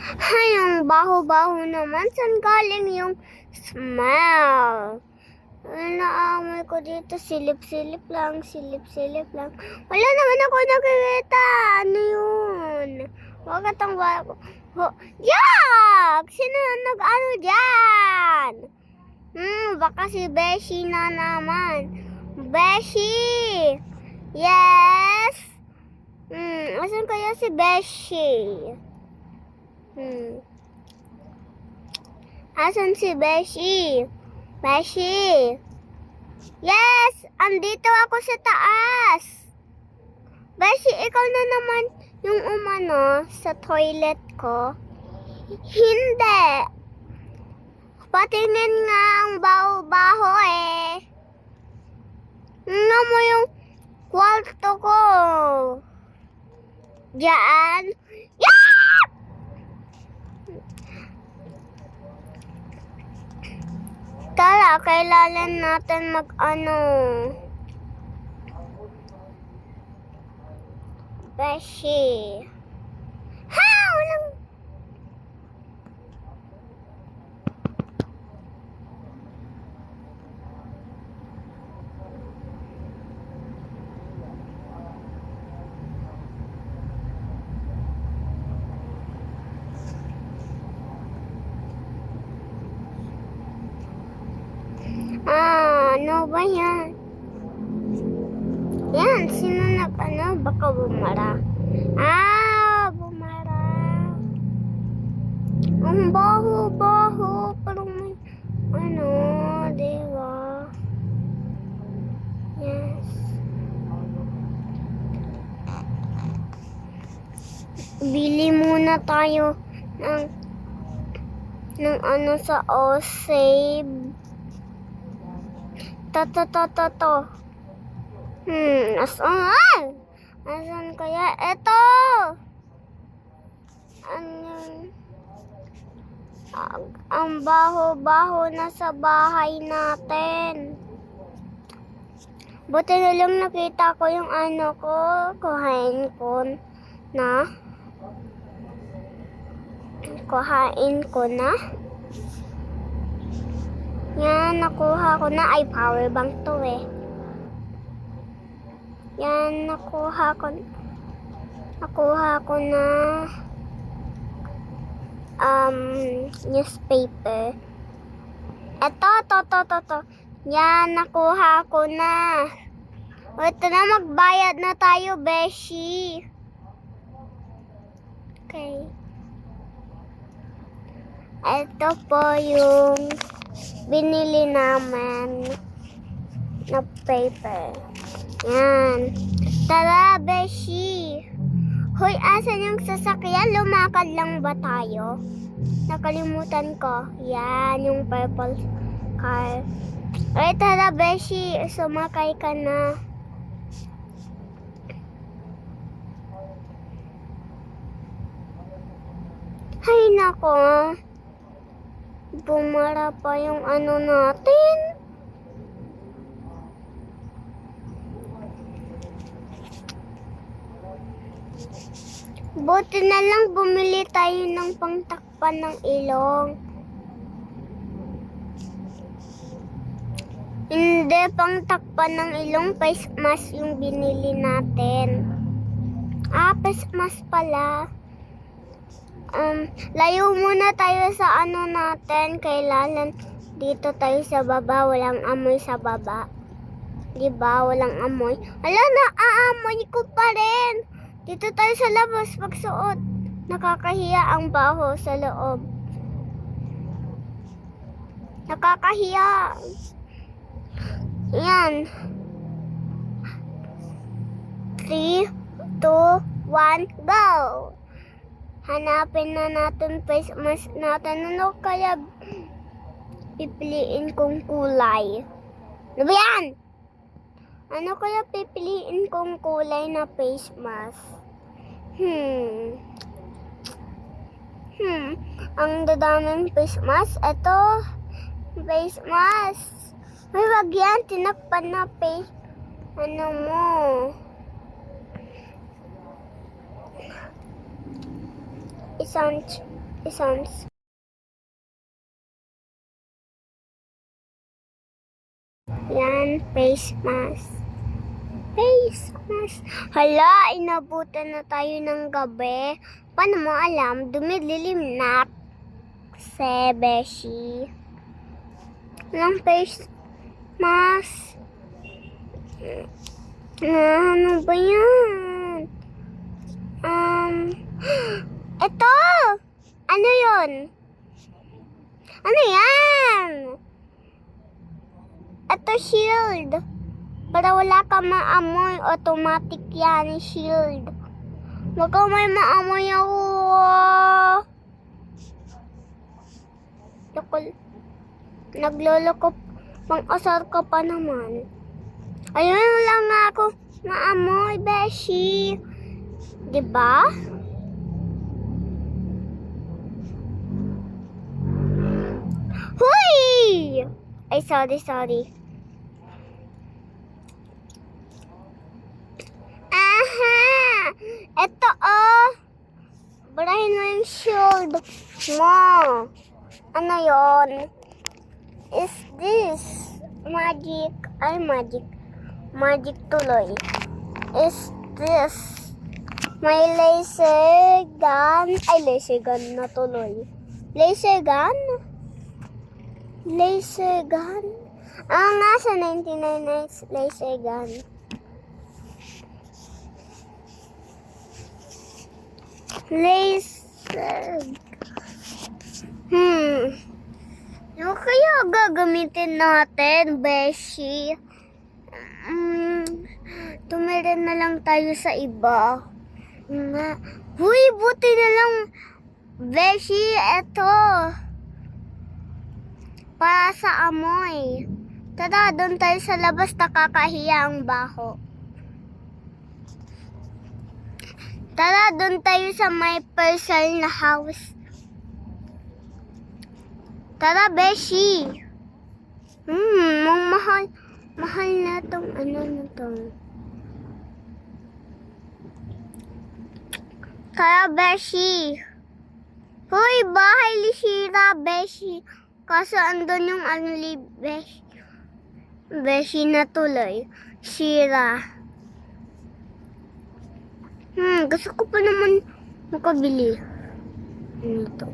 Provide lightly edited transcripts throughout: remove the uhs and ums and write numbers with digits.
Ay, ang baho-baho naman. Saan galing yung smell? Naamoy ko dito, silip-silip lang, silip-silip lang. Wala naman ako nakikita. Ano yun? Bakit ang baho? Yak! Sino nag-ano dyan? Baka si Beshi na naman. Beshi! Yes! Asan kaya si Beshi? Asan si Beshi? Beshi! Yes! Andito ako sa taas! Beshi, ikaw na naman yung umano sa toilet ko? Hindi! Patingin nga ang baho-baho eh. Tingnan mo yung kwarto ko. Diyan. Yeah! Tara, kailangan natin mag-ano. Beshi. Ha! Walang... Ano ba yan? Yan, sino nag-ano? Baka bumara. Bumara. Ang baho-baho. Parang may, diba? Yes. Bili muna tayo ng ano sa Osave. To. Asan kaya? Eto! Ang baho-baho na sa bahay natin. Buti na lang nakita ko yung ano ko. Kuhain ko na. Yan, nakuha ko na. Ay, power bank to eh. Yan, nakuha ko na newspaper. Ito. Yan, nakuha ko na. Ito na, magbayad na tayo, Beshi. Okay. Ito po yung binili naman na paper. Yan. Tara, Beshi. Hoy, asan yung sasakyan? Lumakad lang ba tayo? Nakalimutan ko. Yan, yung purple car. Ay, tara, Beshi. Sumakay ka na. Hay, nako. Bumara pa yung ano natin. Buti na lang bumili tayo ng pangtakpan ng ilong. Hindi pangtakpan ng ilong, face mask yung binili natin. Face mask pala. Layo muna tayo sa ano natin. Kailangan dito tayo sa baba. Walang amoy sa baba. Diba? Walang amoy. Ala, naaamoy ko pa rin. Dito tayo sa labas pagsuot. Nakakahiya ang baho sa loob. Nakakahiya. Yan. 3, 2, 1, go! Hanapin na natin face mask natin. Ano kaya pipiliin kong kulay? Ano ba yan? Ano kaya pipiliin kong kulay na face mask? Ang dadaming face mask. Ito, face mask. May wag yan. Tinakpan na face. Ano mo? Isams. Yan, face mask. Face mask. Hala, inabutan na tayo ng gabi. Paano mo alam? Dumidilim na. Beshi. Walang face mask. Ano ba yan? Ito! Ano yun? Ano yan? Ito shield. Para wala ka maamoy, automatic yan shield. Baka may maamoy ako. Nagloloko, pang-asar ka pa naman. Ayun lang nga ako maamoy, beshi. Diba? Huy! Ay, sorry. Aha! Ito, oh. Barahin mo yung shield mo. Ano yon? Is this magic? Ay, magic. Magic tuloy. Is this may laser gun? Ay, laser gun na tuloy. Laser gun? Laser gun? Nga sa 99 nights laser gun. Laser. Ano kaya gagamitin natin, beshi? Tumira na lang tayo sa iba. Huy, buti na lang, beshi, eto. Para sa amoy. Tara, doon tayo sa labas, nakakahiya ang baho. Tara, doon tayo sa may personal na house. Tara, beshi. Mahal na tong ano na to. Tara, beshi. Hoy, bahay ni Shira, beshi. Kaso andun yung anli, beshi. Beshi na tuloy. Shira. Gusto ko pa naman makabili. Ito.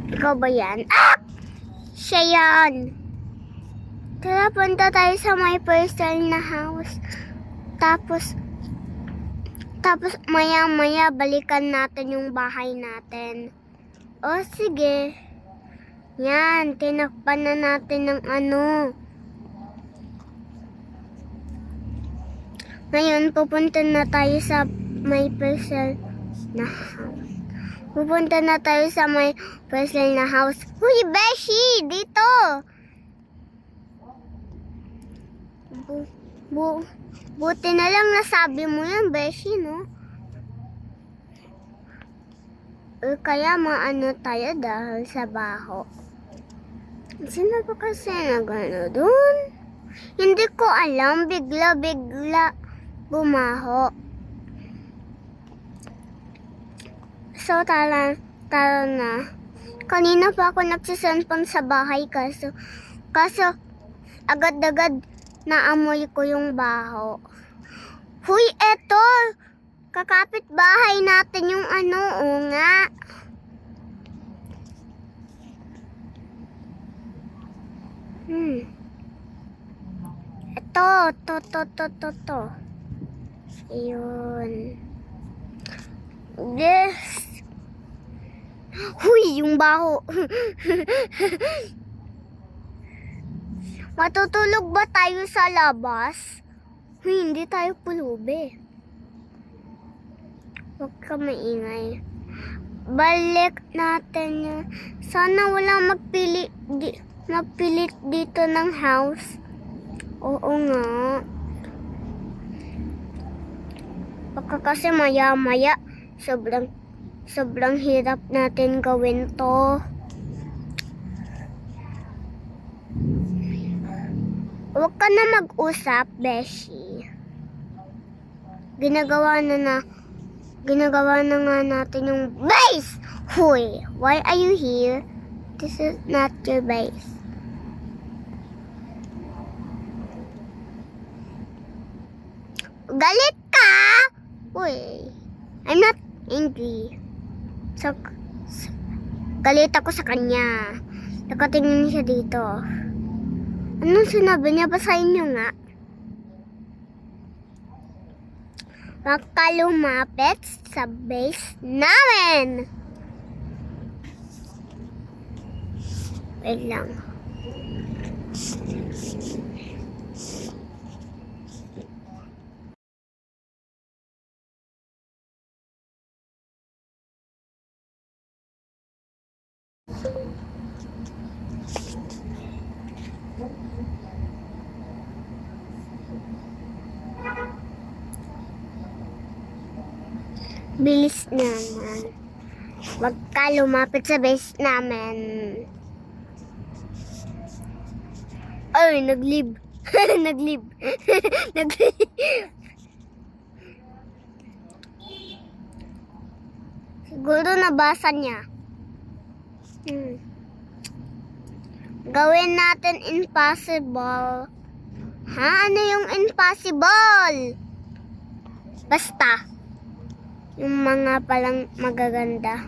Ikaw ba yan? Ah! Siya yan. Tara, punta tayo sa my personal na house. Tapos maya-maya balikan natin yung bahay natin. O, sige. Yan, tinakpan na natin ng ano. Ngayon, pupunta na tayo sa my personal na house. Pupunta na tayo sa my personal na house. Huy, beshi! Dito! Buti na lang nasabi mo yan, beshi, no? Kaya maano tayo dahil sa baho. Sino ba kasi nagano dun? Hindi ko alam. Bigla bumaho. So, tara na. Kanina pa ako nagsisenpon sa bahay kaso agad-agad naamoy ko yung baho. Huy, eto! Kakapit bahay natin yung ano, o nga. Ito, to. Ayun. This. Huy, yung baho. Matutulog ba tayo sa labas? Huy, hindi tayo pulubi. Huwag ka maingay. Balik natin yun. Sana walang magpilit dito ng house. Oo nga. Baka kasi maya-maya, sobrang hirap natin gawin to. Huwag ka na mag-usap, beshi. Ginagawa na ginagawa na nga natin yung base! Hoy, why are you here? This is not your base. Galit ka? Uy, I'm not angry. So, galit ako sa kanya. Nakatingin siya dito. Anong sinabi niya? Basahin niyo nga. Huwag ka lumapit sa base namin. Wait lang. Bilis naman. Huwag ka lumapit sa base namin. Ay, nag-leave. Nag-leave. Nag-leave. Siguro nabasa niya. Gawin natin impossible. Ha? Ano yung impossible? Basta. Yung mga palang magaganda.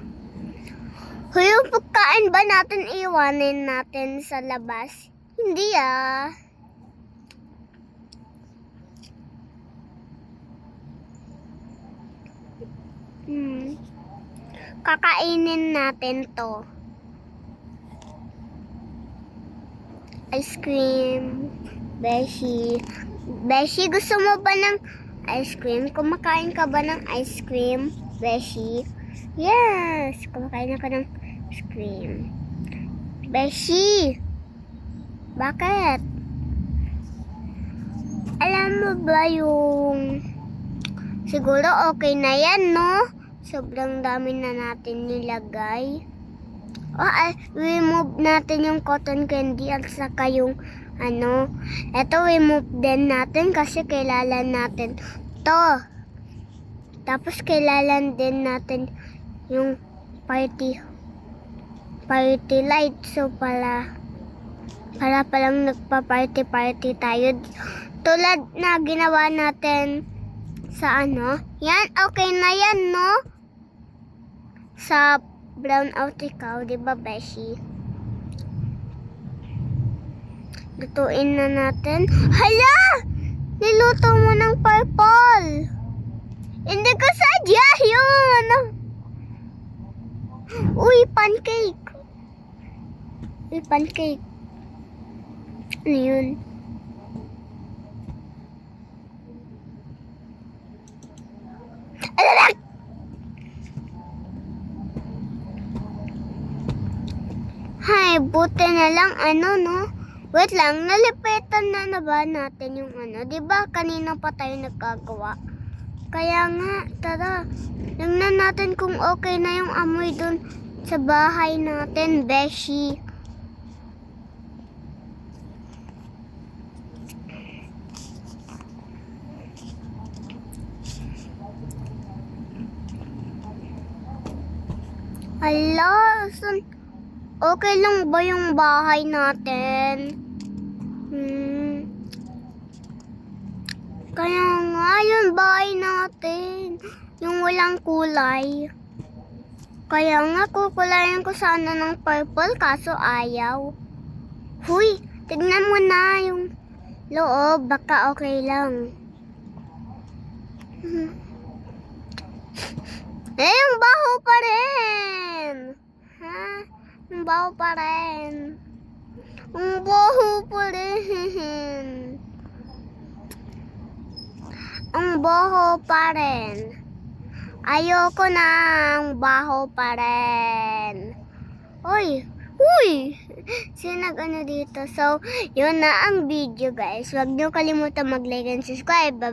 Hoy, yung pagkain ba natin iwanin natin sa labas? Hindi ah. Kakainin natin to. Ice cream. Beshi. Beshi, gusto mo ba ng ice cream? Kumakain ka ba ng ice cream, Beshi? Yes! Kumakain ako ng ice cream. Beshi! Bakit? Alam mo ba yung... Siguro okay na yan, no? Sobrang dami na natin nilagay. Remove natin yung cotton candy at saka yung eto remove din natin kasi kailangan natin to. Tapos kailangan din natin yung party light. So para palang nagpa-party tayo. Tulad na ginawa natin sa yan, okay na yan, no? Sa brown out ikaw, di ba, Beshi? Lutuin na natin. Hala! Niluto mo ng purple. Hindi ko sadya yun. Uy, pancake. Uy, pancake. Ano yun? Alarak! Hay, buti na lang no? Wait lang, nalipitan na ba natin yung Diba kanina pa tayo nagkagawa? Kaya nga, tara. Tingnan natin kung okay na yung amoy dun sa bahay natin, Beshi. Hala, okay lang ba yung bahay natin? Kaya nga, yung bahay natin, yung walang kulay. Kaya nga, kukulayan ko sana ng purple, kaso ayaw. Huy, tignan mo na yung loob, baka okay lang. Yung baho pa rin. Ha? Yung baho pa rin. Yung baho pa rin. Ang baho pa rin. Ayoko na ang baho pa rin. Uy! Sinag dito. So, yun na ang video, guys. Huwag niyo kalimutan mag-like and subscribe. Bye-bye.